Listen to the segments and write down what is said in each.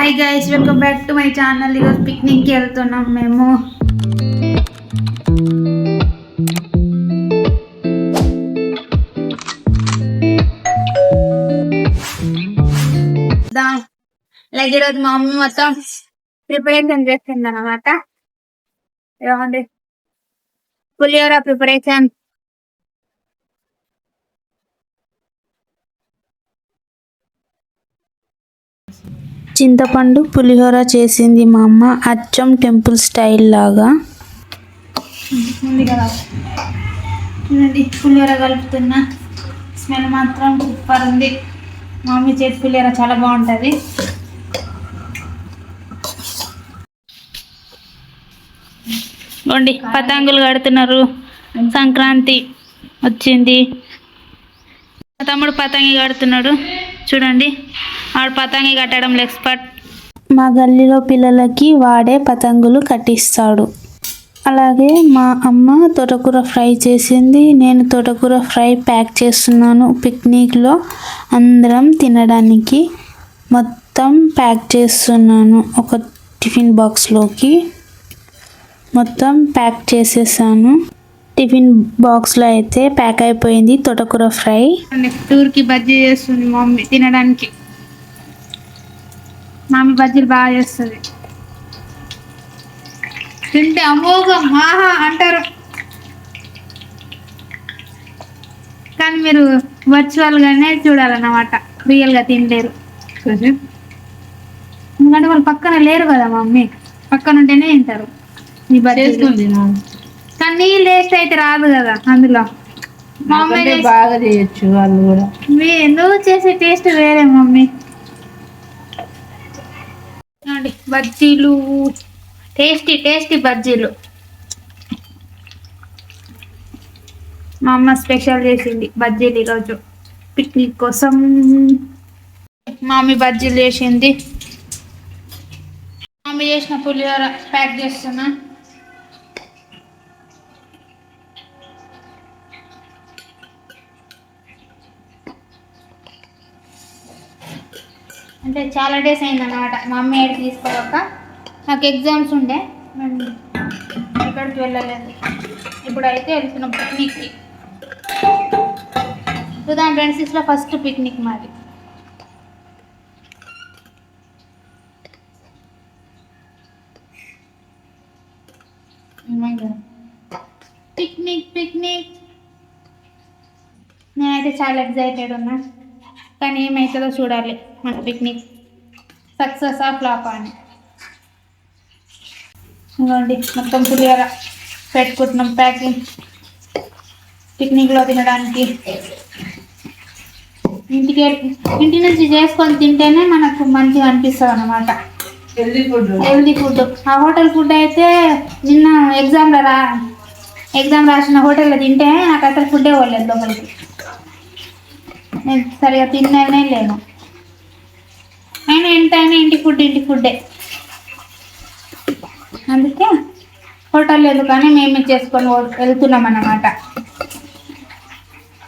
Hi guys, welcome back to my channel. ఈరోజు పిక్నిక్కి వెళ్తున్నాం మేము. లైక్ ఈరోజు మా మమ్మీ మొత్తం ప్రిపరేషన్ చేస్తుంది అన్నమాట. ఏమండి పులిహోర ప్రిపరేషన్. చింతపండు పులిహోర చేసింది మా అమ్మ, అచ్చం టెంపుల్ స్టైల్ లాగా. పులిహోర కలుపుతున్నా. స్మెల్ మాత్రం సూపర్ ఉంది. మా మమ్మీ చేతి పులిహోర చాలా బాగుంటుంది. పతంగులు కడుతున్నారు. సంక్రాంతి వచ్చింది. తమ్ముడు పతంగి కడుతున్నాడు చూడండి. ఆడు పతంగి కట్టడంలో ఎక్స్పర్ట్. మా గల్లీలో పిల్లలకి వాడే పతంగులు కట్టిస్తాడు. అలాగే మా అమ్మ తోటకూర ఫ్రై చేసింది. నేను తోటకూర ఫ్రై ప్యాక్ చేస్తున్నాను. పిక్నిక్లో అందరం తినడానికి మొత్తం ప్యాక్ చేస్తున్నాను. ఒక టిఫిన్ బాక్స్లోకి మొత్తం ప్యాక్ చేసేసాను. టిఫిన్ బాక్స్లో అయితే ప్యాక్ అయిపోయింది తోటకూర ఫ్రై. టూర్కి బజ్జీ చేస్తుంది మా మమ్మీ తినడానికి. మమ్మీ బజ్జీలు బాగా చేస్తుంది. తింటే అమోఘం ఆహా అంటారు. కానీ మీరు వర్చువల్గానే చూడాలన్నమాట, రియల్గా తినలేరు. ఎందుకంటే వాళ్ళు పక్కన లేరు కదా మమ్మీ, పక్కన ఉంటేనే తింటారు. ఈ బజ్జీ కానీ టేస్ట్ అయితే రాదు కదా అందులో. మమ్మీ బాగా చేయొచ్చు వాళ్ళు కూడా. నువ్వు చేసే టేస్ట్ వేరే మమ్మీ. బజ్జీలు టేస్టీ టేస్టీ బజ్జీలు మా అమ్మ స్పెషల్ చేసింది బజ్జీలు ఈరోజు పిక్నిక్ కోసం. మమ్మీ బజ్జీలు చేసింది. మమ్మీ చేసిన పులిహోర ప్యాక్ చేస్తున్నా. అంటే చాలా డేస్ అయిందన్నమాట మా అమ్మ ఏడు తీసుకోక. నాకు ఎగ్జామ్స్ ఉండే, మేము ఎక్కడికి వెళ్ళలేదు. ఇప్పుడైతే వెళ్తున్నాం పిక్నిక్కి. 2026లో ఫస్ట్ పిక్నిక్ మాది. పిక్నిక్ పిక్నిక్ నేనైతే చాలా ఎక్సైటెడ్ ఉన్నా. కానీ ఏమవుతుందో చూడాలి. మన పిక్నిక్ సక్సెస్ ఆ ఫ్లాప్ అని. ఇవ్వండి మొత్తం పులిహోర పెట్టుకుంటున్నాం ప్యాకింగ్ పిక్నిక్లో తినడానికి. ఇంటి నుంచి చేసుకొని తింటేనే మనకు మంచిగా అనిపిస్తుంది అన్నమాట. Healthy food. ఆ హోటల్ ఫుడ్ అయితే నిన్న ఎగ్జామ్ రాసిన హోటల్లో తింటే నాకు అసలు ఫుడ్డే పోలేదు లోపలికి. నేను సరిగా తిన్నానే లేను. అయినా ఎంతైనా ఇంటి ఫుడ్డే. అందుకే హోటల్ లేదు కానీ మేమే చేసుకొని వెళ్తున్నాం అన్నమాట.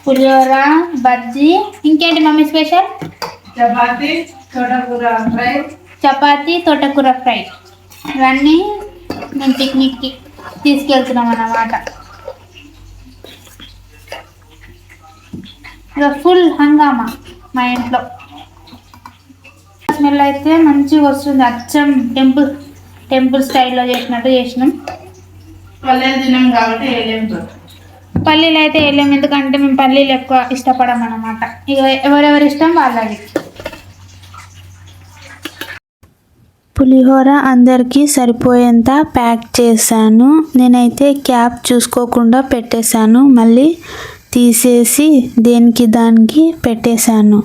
పులిహోర, బజ్జీ, ఇంకేంటి మమ్మీ స్పెషల్? చపాతీ తోటకూర ఫ్రై. ఇవన్నీ మేము పిక్నిక్కి తీసుకెళ్తున్నాం అన్నమాట. ఇక ఫుల్ హంగామా మా ఇంట్లో. స్మెల్ అయితే మంచిగా వస్తుంది. అచ్చం టెంపుల్ స్టైల్లో చేసినట్టు చేసినాం. పల్లీలు అయితే వెళ్ళాము, ఎందుకంటే మేము పల్లీలు ఎక్కువ ఇష్టపడం అన్నమాట. ఇక ఎవరెవరి ఇష్టం వాళ్ళది. పులిహోర అందరికీ సరిపోయేంత ప్యాక్ చేశాను. నేనైతే క్యాప్ చూసుకోకుండా పెట్టేశాను. మళ్ళీ తీసేసి దేనికి దానికి పెట్టేశాను.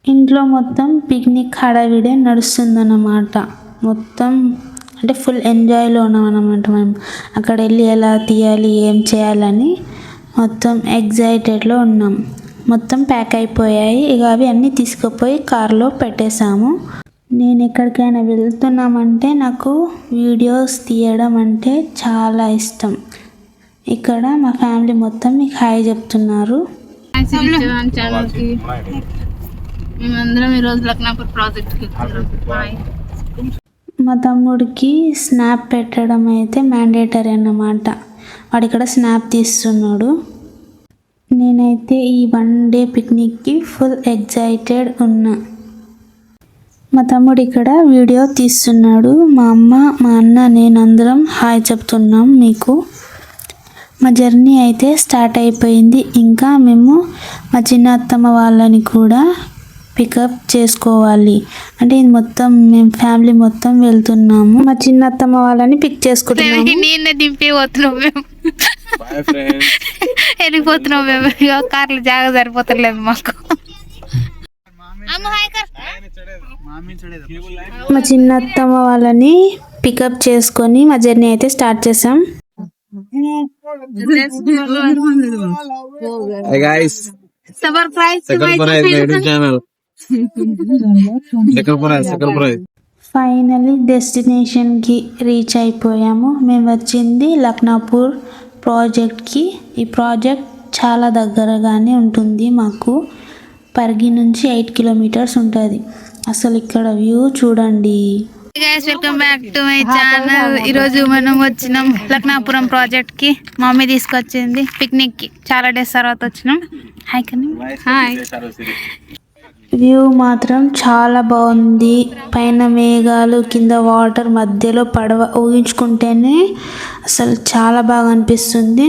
ఇంట్లో మొత్తం పిక్నిక్ హడావిడే నడుస్తుందన్నమాట. మొత్తం అంటే ఫుల్ ఎంజాయ్లో ఉన్నాం అన్నమాట. మేము అక్కడ వెళ్ళి ఎలా తీయాలి, ఏం చేయాలని మొత్తం ఎగ్జైటెడ్లో ఉన్నాం. మొత్తం ప్యాక్ అయిపోయాయి. ఇక అవి అన్నీ తీసుకుపోయి కార్లో పెట్టేశాము. నేను ఎక్కడికైనా వెళ్తున్నామంటే నాకు వీడియోస్ తీయడం అంటే చాలా ఇష్టం. ఇక్కడ మా ఫ్యామిలీ మొత్తం మీకు హాయ్ చెప్తున్నారు. మేమందరం ఈరోజు లక్నాపూర్ ప్రాజెక్ట్కి మా తమ్ముడికి స్నాప్ పెట్టడం అయితే మ్యాండేటరీ అన్నమాట. వాడు ఇక్కడ స్నాప్ తీస్తున్నాడు. నేనైతే ఈ 1 డే పిక్నిక్కి ఫుల్ ఎగ్జైటెడ్ ఉన్నా. మా తమ్ముడు ఇక్కడ వీడియో తీస్తున్నాడు. మా అమ్మ, మా అన్న, నేను అందరం హాయ్ చెప్తున్నాం మీకు. మా జర్నీ అయితే స్టార్ట్ అయిపోయింది. ఇంకా మేము మా చిన్న అత్తమ్మ వాళ్ళని కూడా పికప్ చేసుకోవాలి. అంటే ఇది మొత్తం మేము ఫ్యామిలీ మొత్తం వెళ్తున్నాము. మా చిన్న అత్తమ్మ వాళ్ళని పిక్ చేసుకుంటున్నాము. నేనే దింపి పోతున్నాం మేము. వెళ్ళిపోతున్నాం మేము. కార్లు జాగా సరిపోతలేదు మాకు. మా చిన్న అత్తమ్మ వాళ్ళని పికప్ చేసుకొని మా జర్నీ అయితే స్టార్ట్ చేసాం. Hey guys, ఫైనలీ డెస్టినేషన్కి రీచ్ అయిపోయాము. మేము వచ్చింది లక్నాపూర్ ప్రాజెక్ట్కి. ఈ ప్రాజెక్ట్ చాలా దగ్గరగానే ఉంటుంది మాకు. పరిగి నుంచి 8 కిలోమీటర్స్ ఉంటుంది. అసలు ఇక్కడ వ్యూ చూడండి. Welcome back to my channel. ఈరోజు మనం వచ్చినాం లక్నాపురం ప్రాజెక్ట్ కి. మా మమ్మీ తీసుకొచ్చింది పిక్నిక్ కి. చాలా డేస్ తర్వాత వచ్చినాం. హాయ్ కన్నీ. హాయ్. వ్యూ మాత్రం చాలా బాగుంది. పైన మేఘాలు, కింద వాటర్, మధ్యలో పడవ. ఊహించుకుంటేనే అసలు చాలా బాగా అనిపిస్తుంది.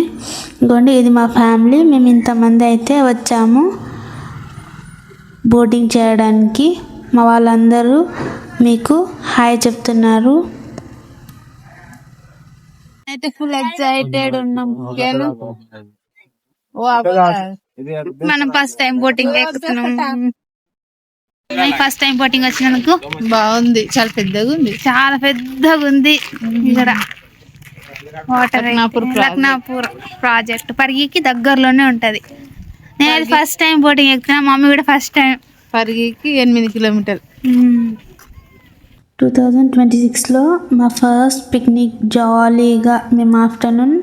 ఇంకోండి ఇది మా ఫ్యామిలీ. మేము ఇంతమంది అయితే వచ్చాము బోటింగ్ చేయడానికి. మా వాళ్ళందరూ మీకు హాయ్ చెప్తున్నారు. అయితే ఫుల్ ఎక్సైటెడ్ ఉన్నాం. మనం ఫస్ట్ టైం బోటింగ్ ఎక్కుతున్నాం. ఫస్ట్ టైం బోటింగ్ వచ్చినందుకు బాగుంది. చాలా పెద్దగా ఉంది. చాలా పెద్దగా ఉంది. ఇక్కడ వాటర్ లక్నాపూర్ ప్రాజెక్ట్ పరిగికి దగ్గరలోనే ఉంటది. నేను ఫస్ట్ టైం బోటింగ్ ఎక్కుతున్నా. మమ్మీ కూడా ఫస్ట్ టైం. పరిగికి 8 కిలోమీటర్లు. 2026లో మా ఫస్ట్ పిక్నిక్. జాలీగా మేము ఆఫ్టర్నూన్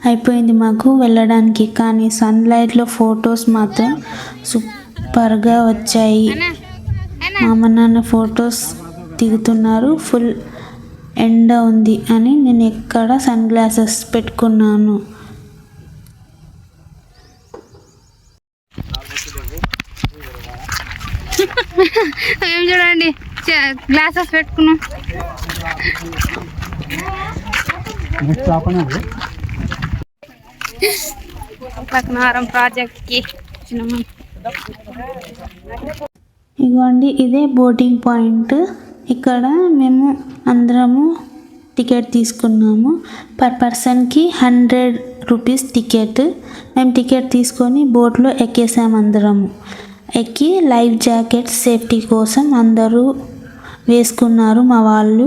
అయిపోయింది మాకు వెళ్ళడానికి. కానీ సన్లైట్లో ఫొటోస్ మాత్రం సూపర్గా వచ్చాయి. మా అమ్మ నాన్న ఫొటోస్ దిగుతున్నారు. ఫుల్ ఎండ ఉంది అని నేను ఎక్కడ సన్ గ్లాసెస్ పెట్టుకున్నాను. మేము చూడండి గ్లాసెస్ పెట్టుకున్నాం. లక్నారం ప్రాజెక్ట్ కి ఇదిగోండి ఇదే బోటింగ్ పాయింట్. ఇక్కడ మేము అందరము టికెట్ తీసుకున్నాము. పర్ పర్సన్కి 100 రూపీస్ టికెట్. మేము టికెట్ తీసుకొని బోట్లో ఎక్కేసాము. అందరము ఎక్కి లైఫ్ జాకెట్ సేఫ్టీ కోసం అందరూ వేసుకున్నారు మా వాళ్ళు.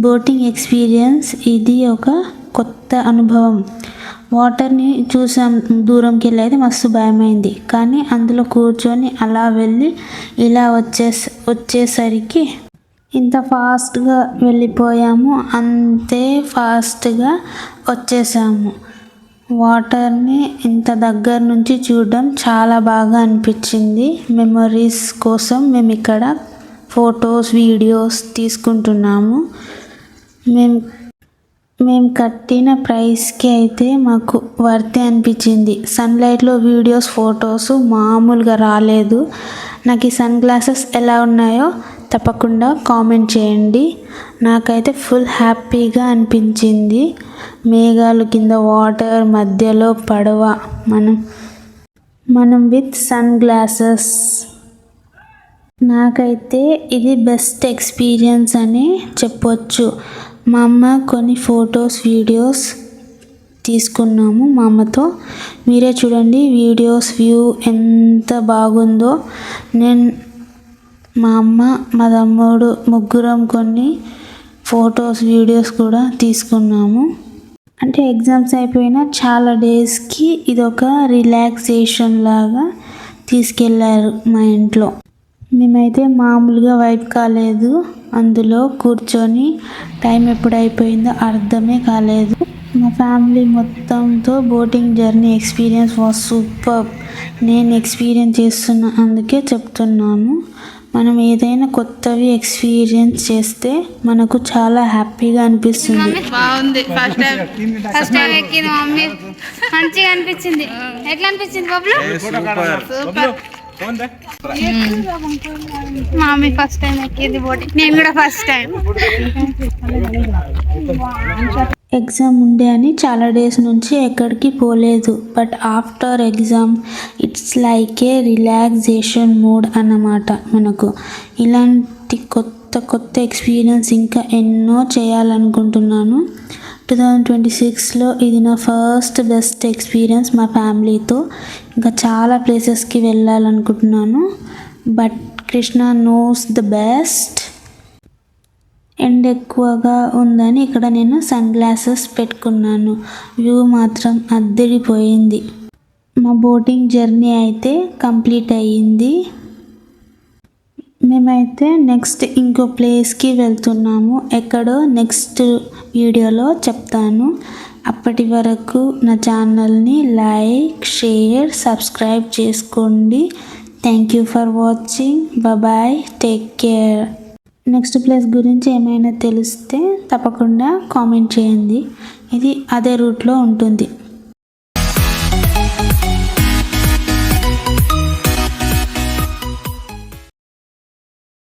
బోటింగ్ ఎక్స్పీరియన్స్ ఇది ఒక కొత్త అనుభవం. వాటర్ని చూసాం, దూరంకి వెళ్ళి అయితే మస్తు భయమైంది. కానీ అందులో కూర్చొని అలా వెళ్ళి ఇలా వచ్చేసరికి ఇంత ఫాస్ట్గా వెళ్ళిపోయాము, అంతే ఫాస్ట్గా వచ్చేసాము. వాటర్ని ఇంత దగ్గర నుంచి చూడడం చాలా బాగా అనిపించింది. మెమరీస్ కోసం మేము ఇక్కడ ఫొటోస్, వీడియోస్ తీసుకుంటున్నాము. మేము కట్టిన ప్రైస్కి అయితే మాకు వర్తే అనిపించింది. సన్లైట్లో వీడియోస్, ఫొటోస్ మామూలుగా రాలేదు. నాకు ఈ సన్ గ్లాసెస్ ఎలా ఉన్నాయో తప్పకుండా కామెంట్ చేయండి. నాకైతే ఫుల్ హ్యాపీగా అనిపించింది. మేఘాలు, కింద వాటర్, మధ్యలో పడవ, మనం విత్ సన్ గ్లాసెస్. నాకైతే ఇది బెస్ట్ ఎక్స్పీరియన్స్ అని చెప్పొచ్చు. మా అమ్మ కొన్ని ఫొటోస్, వీడియోస్ తీసుకున్నాము మా అమ్మతో. మీరే చూడండి వీడియోస్ వ్యూ ఎంత బాగుందో. మా అమ్మ, మా తమ్ముడు ముగ్గురం కొన్ని ఫొటోస్, వీడియోస్ కూడా తీసుకున్నాము. అంటే ఎగ్జామ్స్ అయిపోయిన చాలా డేస్కి ఇదొక రిలాక్సేషన్ లాగా తీసుకెళ్ళారు మా ఇంట్లో. మేమైతే మామూలుగా వైప్ కాలేదు. అందులో కూర్చొని టైం ఎప్పుడు అయిపోయిందో అర్థమే కాలేదు. మా ఫ్యామిలీ మొత్తంతో boating journey experience was super. నేను ఎక్స్పీరియన్స్ చేస్తున్నా అందుకే చెప్తున్నాను. మనం ఏదైనా కొత్తవి ఎక్స్పీరియన్స్ చేస్తే మనకు చాలా హ్యాపీగా అనిపిస్తుంది. బాగుంది. ఫస్ట్ టైం ఎక్కింది మమ్మీ, మంచిగా అనిపించింది. ఎట్లా అనిపించింది బాబులు? సూపర్. మమ్మీ ఫస్ట్ టైం ఎక్కింది బోటింగ్, నేను కూడా ఫస్ట్ టైం. ఎగ్జామ్ ఉండే అని చాలా డేస్ నుంచి ఎక్కడికి పోలేదు. But after exam it's like a relaxation mood అన్నమాట. మనకు ఇలాంటి కొత్త ఎక్స్పీరియన్స్ ఇంకా ఎన్నో చేయాలనుకుంటున్నాను. 2026లో ఇది నా ఫస్ట్ బెస్ట్ ఎక్స్పీరియన్స్ మా ఫ్యామిలీతో. ఇంకా చాలా ప్లేసెస్కి వెళ్ళాలనుకుంటున్నాను. But Krishna knows the best. End ఎక్కువగా ఉందని ఇక్కడ నేను సన్ గ్లాసెస్ పెట్టుకున్నాను. వ్యూ మాత్రం అద్దరిపోయింది. మా బోటింగ్ జర్నీ అయితే కంప్లీట్ అయ్యింది. మేమైతే నెక్స్ట్ ఇంకో ప్లేస్కి వెళ్తున్నాము. ఎక్కడో నెక్స్ట్ వీడియోలో చెప్తాను. అప్పటి వరకు నా ఛానల్ని లైక్, షేర్, సబ్స్క్రైబ్ చేసుకోండి. Thank you for watching. Bye, take care. Next place గురించి ఏమైనా తెలిస్తే తప్పకుండా కామెంట్ చేయండి. ఇది అదే రూట్లో ఉంటుంది.